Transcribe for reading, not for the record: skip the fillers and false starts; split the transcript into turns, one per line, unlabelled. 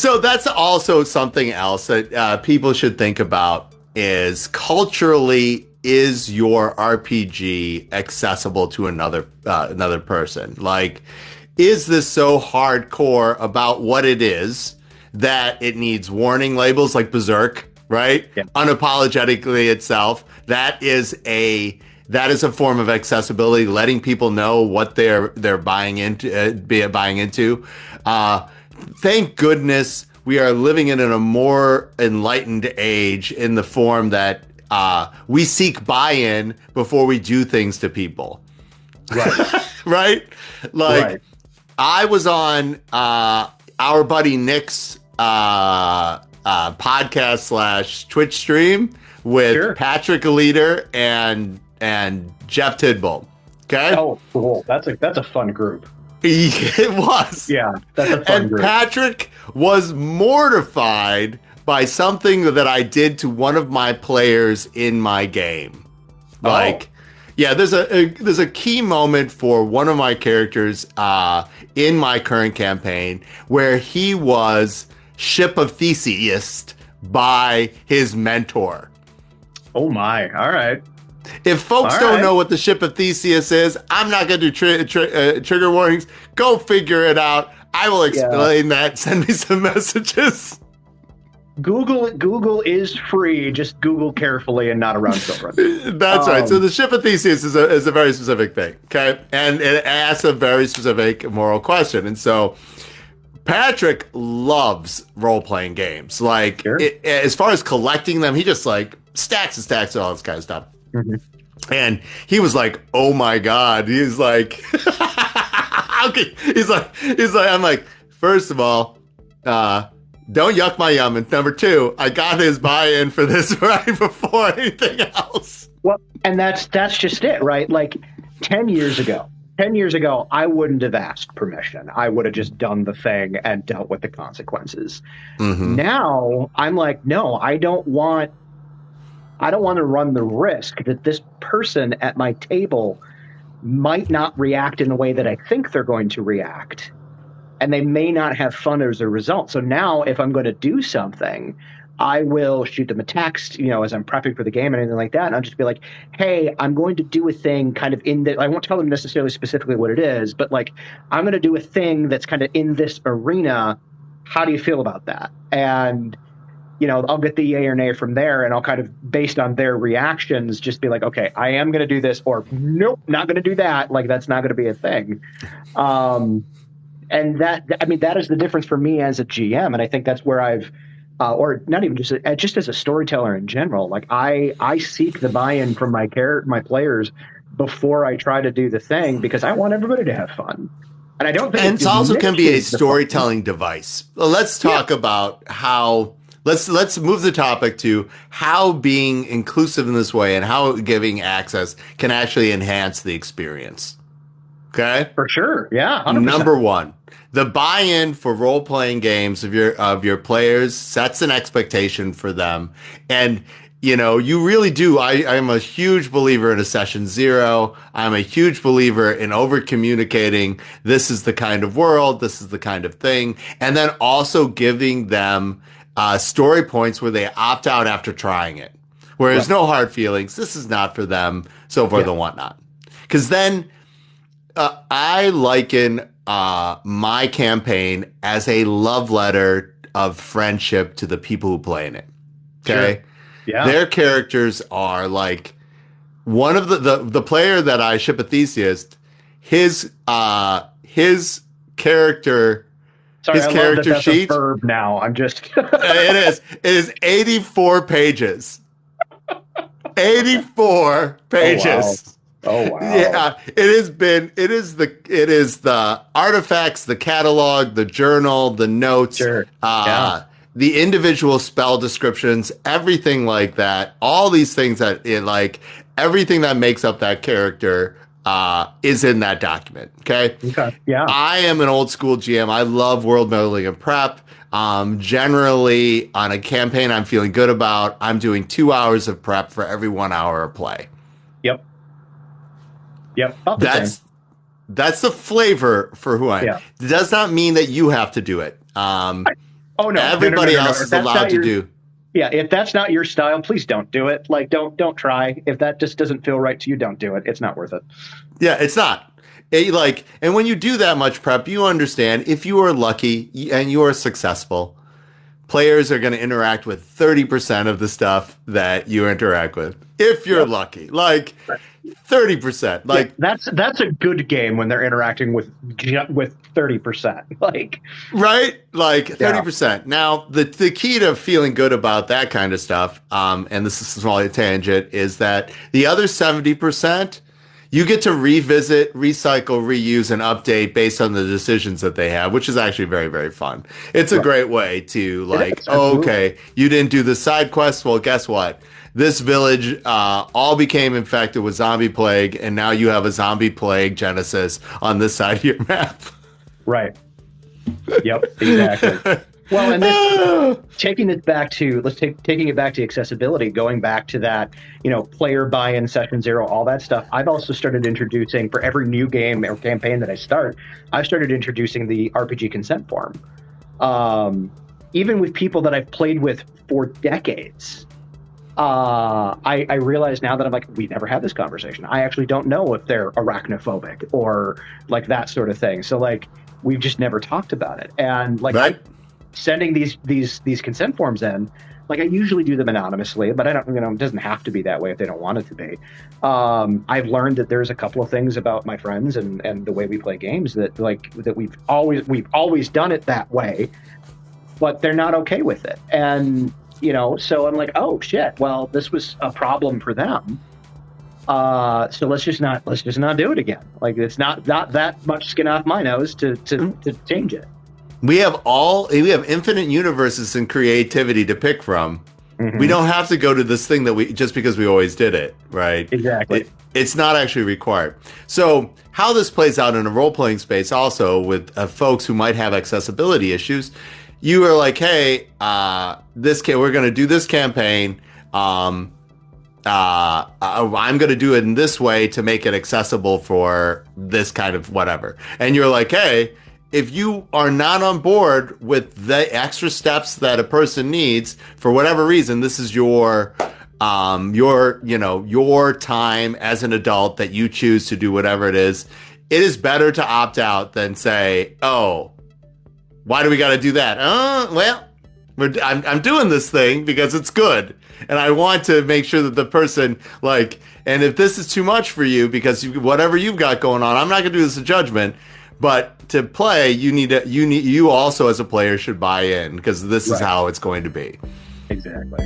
So that's also something else that people should think about is culturally, is your RPG accessible to another person? Like, is this so hardcore about what it is that it needs warning labels like Berserk, right?
Yeah.
Unapologetically itself. That is a form of accessibility, letting people know what they're buying into. Thank goodness we are living in a more enlightened age in the form that we seek buy-in before we do things to people.
Right.
Right? Like, I was on our buddy Nick's podcast / Twitch stream with Patrick Leader and Jeff Tidball. Okay.
Oh, cool. That's a fun group.
It was.
Yeah, that's a fun group.
Patrick was mortified by something that I did to one of my players in my game. Yeah, there's a key moment for one of my characters in my current campaign where he was ship of Theseus'd by his mentor.
Oh my! All right.
If folks don't know what the ship of Theseus is, I'm not going to do trigger warnings. Go figure it out. I will explain that. Send me some messages.
Google is free. Just Google carefully and not around children.
That's right. So the ship of Theseus is a very specific thing, okay? And it asks a very specific moral question. And so Patrick loves role-playing games. Like, as far as collecting them, he just like stacks and stacks and all this kind of stuff. Mm-hmm. And he was like, "Oh my God!" He's like, "Okay." He's like, I'm like, first of all, don't yuck my yum. And number two, I got his buy-in for this right before anything else.
Well, and that's just it, right? Like 10 years ago, I wouldn't have asked permission. I would have just done the thing and dealt with the consequences. Mm-hmm. Now I'm like, no, I don't want to run the risk that this person at my table might not react in the way that I think they're going to react. And they may not have fun as a result. So now if I'm going to do something, I will shoot them a text, as I'm prepping for the game and anything like that. And I'll just be like, hey, I'm going to do a thing kind of in that. I won't tell them necessarily specifically what it is, but like, I'm going to do a thing that's kind of in this arena. How do you feel about that? And I'll get the yay or nay from there, and I'll kind of, based on their reactions, just be like, okay, I am going to do this, or nope, not going to do that. Like, that's not going to be a thing. And that is the difference for me as a GM. And I think that's where I've, or not even just as a storyteller in general, like I seek the buy-in from my players before I try to do the thing, because I want everybody to have fun. And I don't think
it also can be a storytelling device. Let's talk about how. Let's move the topic to how being inclusive in this way and how giving access can actually enhance the experience. Okay?
For sure. Yeah. 100%.
Number one, the buy-in for role-playing games of your players sets an expectation for them. And, you really do. I'm a huge believer in a session zero. I'm a huge believer in over-communicating. This is the kind of world. This is the kind of thing. And then also giving them story points where they opt out after trying it, where there's no hard feelings. This is not for them, so forth and whatnot. Because then I liken my campaign as a love letter of friendship to the people who play in it. Okay,
sure. Yeah,
their characters are like one of the player that I ship a Theseus'd. His character.
Sorry,
his
I
character
love that
sheet.
That's a verb now. I'm just.
It is 84 pages. 84 pages.
Oh wow.
Yeah, it is the artifacts, the catalog, the journal, the notes, the individual spell descriptions, everything like that. All these things that everything that makes up that character is in that document. Okay.
Yeah.
I am an old school GM. I love world building and prep. Generally on a campaign I'm feeling good about, I'm doing 2 hours of prep for every 1 hour of play.
Yep.
That's the flavor for who I am. Yeah. It does not mean that you have to do it.
Oh no,
Everybody
no.
else
If
is
that's
allowed
not
to
your,
do.
yeah, if that's not your style, please don't do it. Like, don't try. If that just doesn't feel right to you, don't do it. It's not worth it.
Yeah, it's not. And when you do that much prep, you understand if you are lucky and you are successful, players are going to interact with 30% of the stuff that you interact with. If you're
Yep.
lucky, like 30%,
Yeah,
like
that's a good game when they're interacting with 30%. Like,
right, like
yeah,
30%. Now, the key to feeling good about that kind of stuff, and this is a small tangent, is that the other 70%. You get to revisit, recycle, reuse, and update based on the decisions that they have, which is actually very, very fun. It's a
right.
great way to
It
like,
is,
oh,
absolutely.
okay, you didn't do the side quest. Well, guess what? This village all became infected with zombie plague, and now you have a zombie plague genesis on this side of your map.
Right. Yep. Exactly. Well, and this taking it back to taking it back to accessibility, going back to that, player buy-in, session zero, all that stuff. I've also started introducing for every new game or campaign that I start, I've started introducing the RPG consent form. Even with people that I've played with for decades, I realize now that I'm like, we never had this conversation. I actually don't know if they're arachnophobic or like that sort of thing. So like, we've just never talked about it. And like,
Right?
sending these consent forms in, like I usually do them anonymously, but I don't, it doesn't have to be that way if they don't want it to be. I've learned that there's a couple of things about my friends and the way we play games that we've always done it that way, but they're not okay with it. And, so I'm like, oh shit, well, this was a problem for them. So let's just not do it again. Like it's not that much skin off my nose to change it.
We have infinite universes and creativity to pick from.
Mm-hmm.
We don't have to go to this thing that just because we always did it, right?
Exactly.
It's not actually required. So how this plays out in a role-playing space also with folks who might have accessibility issues, you are like, hey, we're going to do this campaign. I'm going to do it in this way to make it accessible for this kind of whatever. And you're like, hey, if you are not on board with the extra steps that a person needs for whatever reason, this is your time as an adult that you choose to do whatever it is better to opt out than say, oh, why do we got to do that? Well, I'm doing this thing because it's good. And I want to make sure that the person and if this is too much for you because whatever you've got going on, I'm not going to do this a judgment. But to play, you also as a player should buy in because this is how it's going to be.
Exactly.